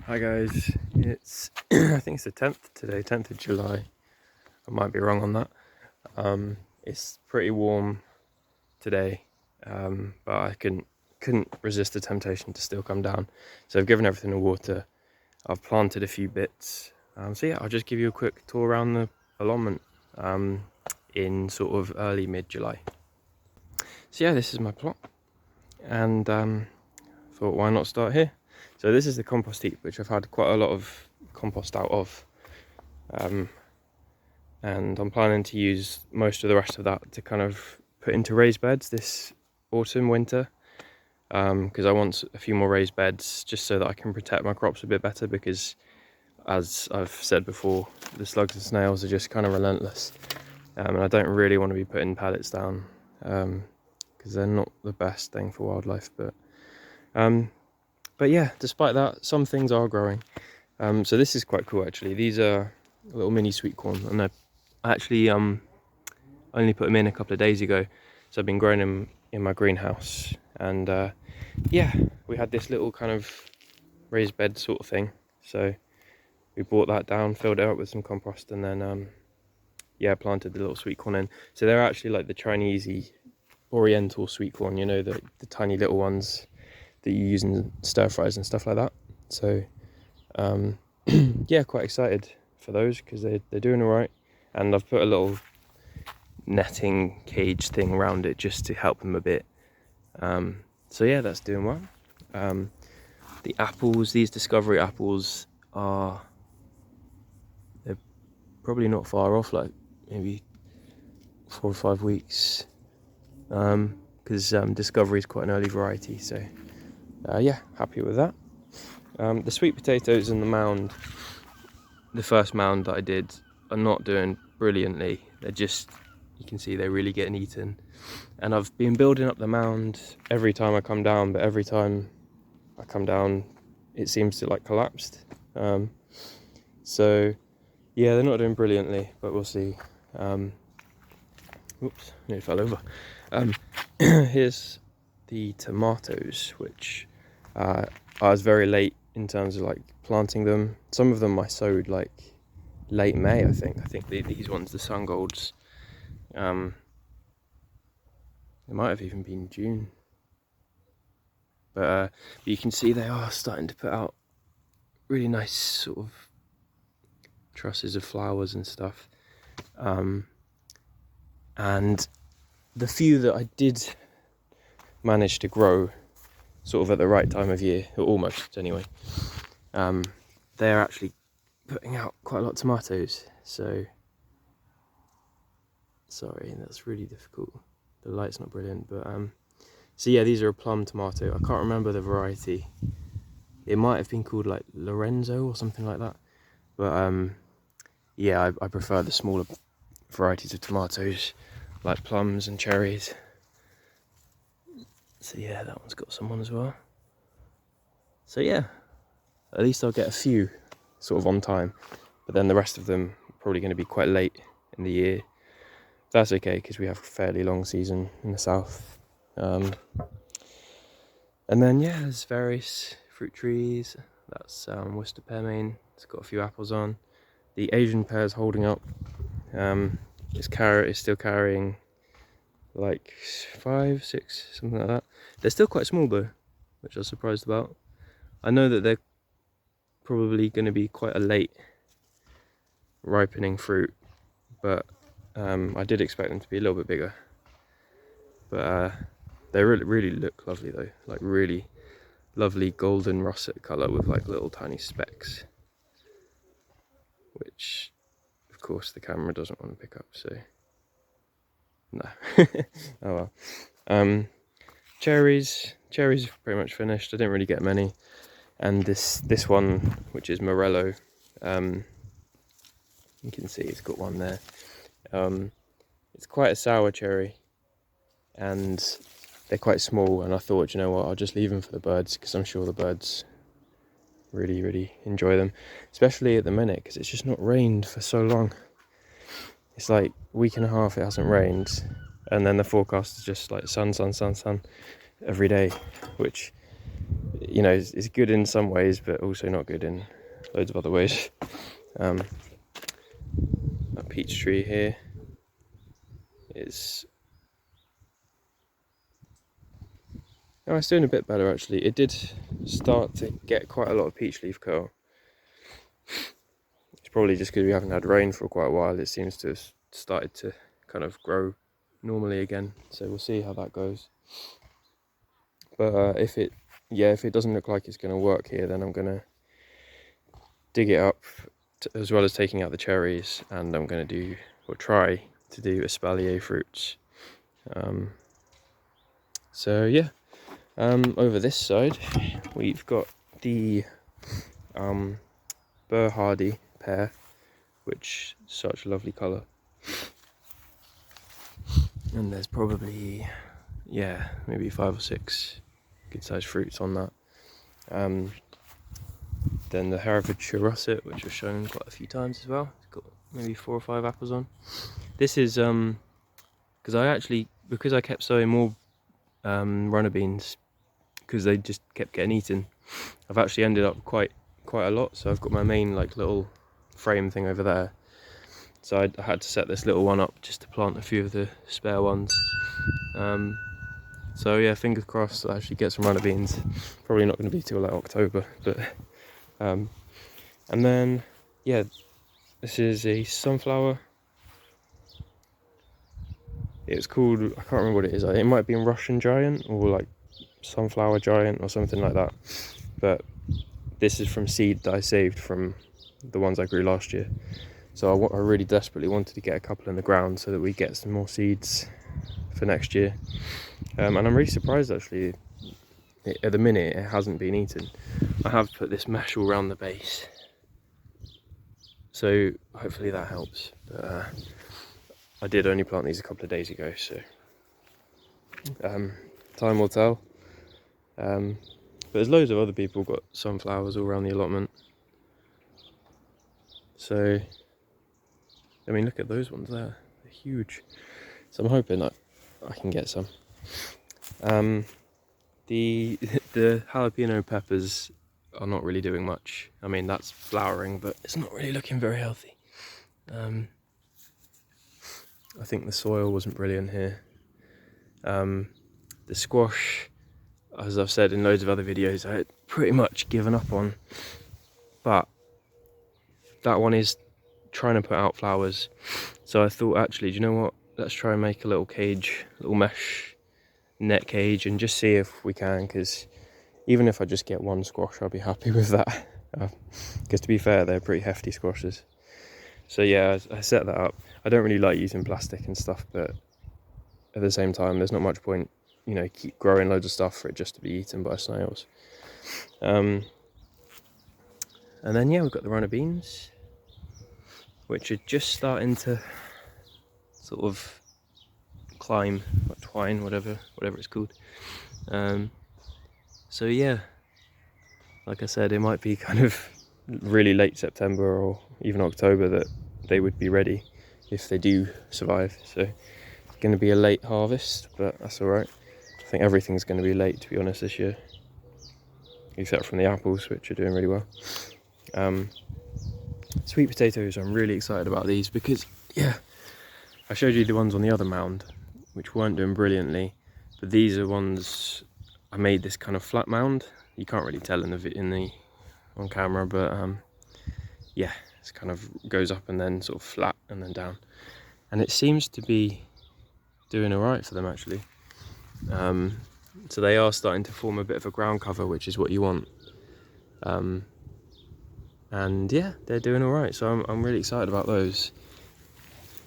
Hi guys, it's I think it's the 10th today, 10th of July. I might be wrong on that. It's pretty warm today, but I couldn't resist the temptation to still come down. So I've given everything a water. I've planted a few bits. So yeah, I'll just give you a quick tour around the allotment in sort of early mid-July. So yeah, this is my plot, and thought why not start here. So this is the compost heap, which I've had quite a lot of compost out of, and I'm planning to use most of the rest of that to kind of put into raised beds this autumn, winter, because I want a few more raised beds just so that I can protect my crops a bit better, because as I've said before, the slugs and snails are just kind of relentless, and I don't really want to be putting pallets down because they're not the best thing for wildlife. But yeah, despite that, some things are growing. So this is quite cool actually. These are little mini sweet corn, and I actually only put them in a couple of days ago. So I've been growing them in my greenhouse, and yeah, we had this little kind of raised bed sort of thing. So we brought that down, filled it up with some compost, and then yeah, planted the little sweet corn in. So they're actually like the Chinese oriental sweet corn, you know, the tiny little ones that you use in stir fries and stuff like that. So yeah, quite excited for those because they're doing all right, and I've put a little netting cage thing around it just to help them a bit. So yeah, that's doing well. The apples, these Discovery apples, they're probably not far off, like maybe 4 or 5 weeks, because Discovery is quite an early variety. So yeah, happy with that. The sweet potatoes in the mound, the first mound that I did, are not doing brilliantly. They're just, you can see they're really getting eaten. And I've been building up the mound every time I come down, but every time I come down, it seems to like collapsed. So yeah, they're not doing brilliantly, but we'll see. Oops, nearly fell over. Here's the tomatoes, which I was very late in terms of like planting them. Some of them I sowed like late May, I think. These ones, the sun golds, it might have even been June. But you can see they are starting to put out really nice sort of trusses of flowers and stuff. And the few that I did manage to grow sort of at the right time of year, or almost anyway, they're actually putting out quite a lot of tomatoes. So sorry, that's really difficult. The light's not brilliant, but so yeah, these are a plum tomato. I can't remember the variety. It might have been called like Lorenzo or something like that. But yeah, I prefer the smaller varieties of tomatoes, like plums and cherries. So yeah, that one's got someone as well. So yeah, at least I'll get a few sort of on time, but then the rest of them are probably going to be quite late in the year. That's okay, because we have a fairly long season in the south. And then yeah, there's various fruit trees. That's Worcester pearmain. It's got a few apples on. The Asian pear's holding up. It's still carrying like 5, 6, something like that. They're still quite small though, which I was surprised about. I know that they're probably going to be quite a late ripening fruit, but I did expect them to be a little bit bigger. But they really look lovely though, like really lovely golden russet colour with like little tiny specks, which of course the camera doesn't want to pick up, so no. Oh well. Cherries are pretty much finished. I didn't really get many. And this one, which is Morello, you can see it's got one there. It's quite a sour cherry, and they're quite small, and I thought, you know what, I'll just leave them for the birds, because I'm sure the birds really enjoy them, especially at the minute, because it's just not rained for so long. It's like a week and a half it hasn't rained, and then the forecast is just like sun every day, which you know, is good in some ways, but also not good in loads of other ways. That peach tree here is... Oh, it's doing a bit better actually. It did start to get quite a lot of peach leaf curl. It's probably just because we haven't had rain for quite a while. It seems to have started to kind of grow normally again. So we'll see how that goes. But if it doesn't look like it's going to work here, then I'm going to dig it up, as well as taking out the cherries, and I'm going to do, or try to do, espalier fruits. So yeah, over this side we've got the Burr Hardy pear, which is such a lovely colour, and there's probably, yeah, maybe 5 or 6 good sized fruits on that. Then the Herefordshire Russet, which I've shown quite a few times as well. It's got maybe 4 or 5 apples on. This is because I kept sowing more runner beans because they just kept getting eaten. I've actually ended up quite a lot. So I've got my main like little frame thing over there. So I had to set this little one up just to plant a few of the spare ones. So yeah, fingers crossed I actually get some runner beans. Probably not going to be till like October, but and then yeah, this is a sunflower. It's called, I can't remember what it is. It might be in Russian Giant or like Sunflower Giant or something like that. But this is from seed that I saved from the ones I grew last year. So I really desperately wanted to get a couple in the ground so that we get some more seeds for next year. And I'm really surprised actually, at the minute it hasn't been eaten. I have put this mesh all around the base, so hopefully that helps. But I did only plant these a couple of days ago, so time will tell. But there's loads of other people got sunflowers all around the allotment. So, I mean, look at those ones there, they're huge. So I'm hoping that I can get some. The jalapeno peppers are not really doing much. I mean, that's flowering, but it's not really looking very healthy. I think the soil wasn't brilliant here. The squash, as I've said in loads of other videos, I had pretty much given up on. But that one is trying to put out flowers. So I thought, actually, do you know what? Let's try and make a little cage, little mesh net cage, and just see if we can, because even if I just get one squash, I'll be happy with that. Because to be fair, they're pretty hefty squashes. So yeah, I set that up. I don't really like using plastic and stuff, but at the same time, there's not much point, you know, keep growing loads of stuff for it just to be eaten by snails. And then yeah, we've got the runner beans, which are just starting to sort of climb, or twine, whatever it's called. So yeah, like I said, it might be kind of really late September or even October that they would be ready if they do survive. So it's going to be a late harvest, but that's all right. I think everything's going to be late, to be honest, this year, except from the apples, which are doing really well. Sweet potatoes, I'm really excited about these because, yeah, I showed you the ones on the other mound, which weren't doing brilliantly, but these are ones, I made this kind of flat mound. You can't really tell in the on camera, but yeah, it kind of goes up and then sort of flat and then down, and it seems to be doing all right for them actually. So they are starting to form a bit of a ground cover, which is what you want. And yeah, they're doing all right, so I'm really excited about those.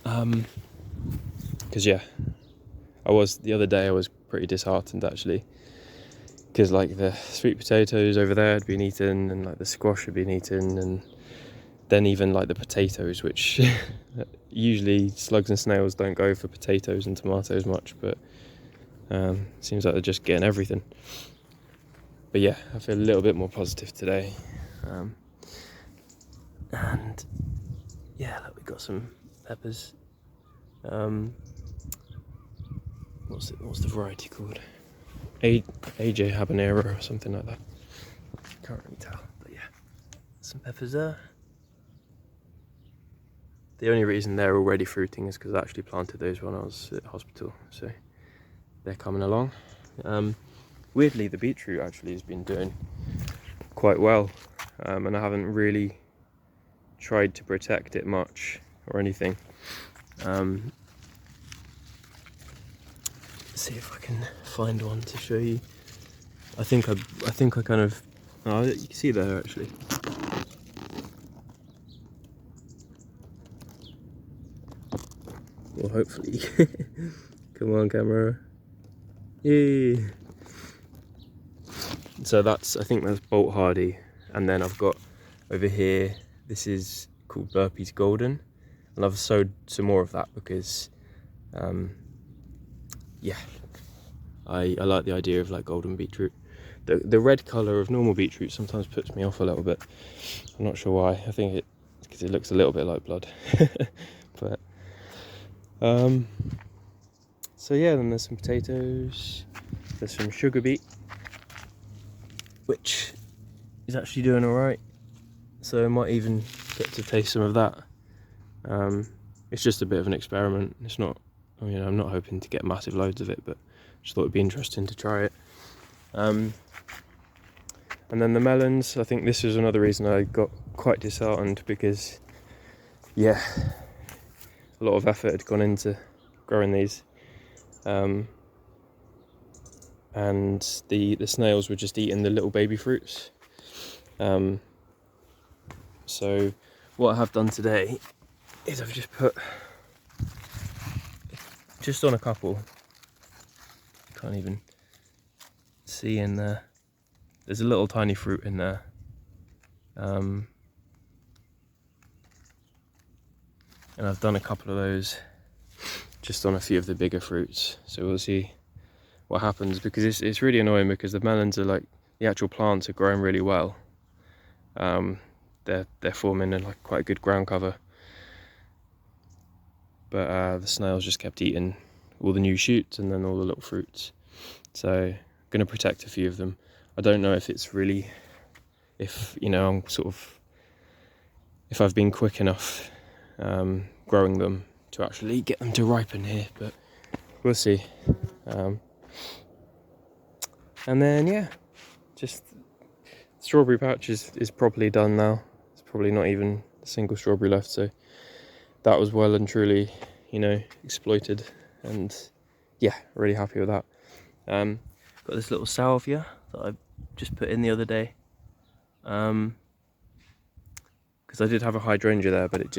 Because yeah, the other day I was pretty disheartened actually, because like the sweet potatoes over there had been eaten, and like the squash had been eaten, and then even like the potatoes, which usually slugs and snails don't go for potatoes and tomatoes much, but seems like they're just getting everything. But yeah, I feel a little bit more positive today. And yeah, look, we've got some peppers. What's the variety called? AJ Habanero or something like that. can't really tell, but yeah, some peppers there. The only reason they're already fruiting is because I actually planted those when I was at hospital, so they're coming along. Weirdly, the beetroot actually has been doing quite well, and I haven't really tried to protect it much or anything. Let's see if I can find one to show you. I think I kind of, oh, you can see there actually. Well, hopefully. Come on, camera. Yay! So I think that's Bolt Hardy, and then I've got over here, this is called Burpees Golden, and I've sowed some more of that because, yeah, I like the idea of like golden beetroot. The red colour of normal beetroot sometimes puts me off a little bit. I'm not sure why. I think it's because it looks a little bit like blood. But so yeah, then there's some potatoes, there's some sugar beet, which is actually doing all right. So I might even get to taste some of that. It's just a bit of an experiment. It's not, I mean, I'm not hoping to get massive loads of it, but just thought it'd be interesting to try it. And then the melons, I think this was another reason I got quite disheartened, because yeah, a lot of effort had gone into growing these, and the snails were just eating the little baby fruits. So what I have done today is I've just put just on a couple, can't even see in there, there's a little tiny fruit in there, and I've done a couple of those just on a few of the bigger fruits, so we'll see what happens, because it's really annoying because the melons are like, the actual plants are growing really well. They're forming like quite a good ground cover, but the snails just kept eating all the new shoots and then all the little fruits. So I'm going to protect a few of them. I don't know if it's really, if you know, I'm sort of, if I've been quick enough growing them to actually get them to ripen here, but we'll see. And then yeah, just strawberry patch is properly done now. It's probably not even a single strawberry left, so that was well and truly, you know, exploited, and yeah, really happy with that. Got this little salvia that I just put in the other day, because I did have a hydrangea there, but it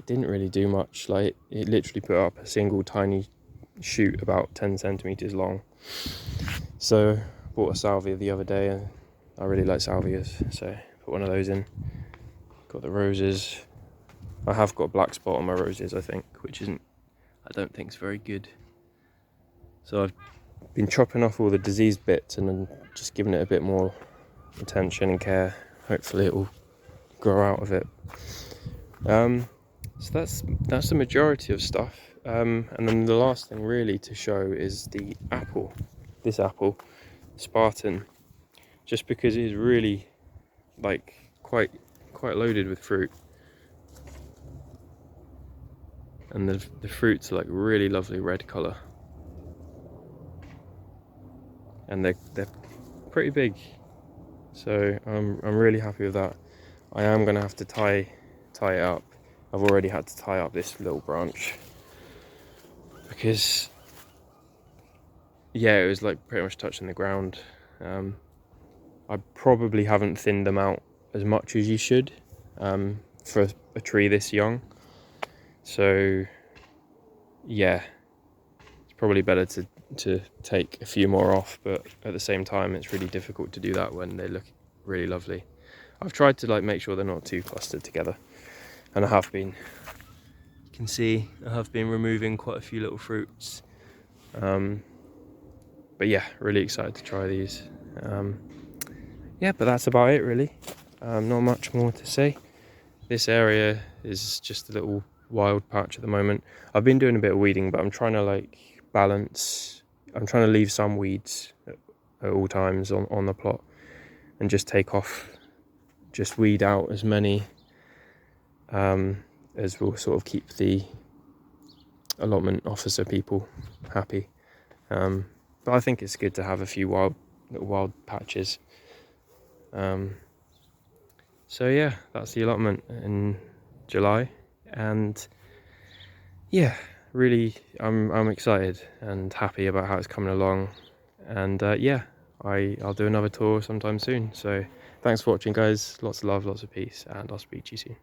didn't really do much. Like, it literally put up a single tiny shoot about 10 centimeters long. So bought a salvia the other day, and I really like salvias, so put one of those in. Got the roses. I have got a black spot on my roses, I think, which I don't think is very good. So I've been chopping off all the diseased bits and then just giving it a bit more attention and care. Hopefully it will grow out of it. So that's the majority of stuff. And then the last thing really to show is the apple. This apple, Spartan, just because it is really like quite loaded with fruit. And the fruits are like really lovely red colour, and they're pretty big, so I'm really happy with that. I am gonna have to tie it up. I've already had to tie up this little branch because yeah, it was like pretty much touching the ground. I probably haven't thinned them out as much as you should for a tree this young. So yeah, it's probably better to take a few more off, but at the same time it's really difficult to do that when they look really lovely. I've tried to like make sure they're not too clustered together, and I have been. You can see I have been removing quite a few little fruits, but yeah, really excited to try these. Yeah, but that's about it really. Not much more to say. This area is just a little wild patch at the moment. I've been doing a bit of weeding, but I'm trying to like balance. I'm trying to leave some weeds at all times on the plot, and just take off, just weed out as many as will sort of keep the allotment officer people happy. But I think it's good to have a few little wild patches. So yeah, that's the allotment in July, and yeah, really I'm excited and happy about how it's coming along. And yeah, I'll do another tour sometime soon. So thanks for watching, guys. Lots of love, lots of peace, and I'll speak to you soon.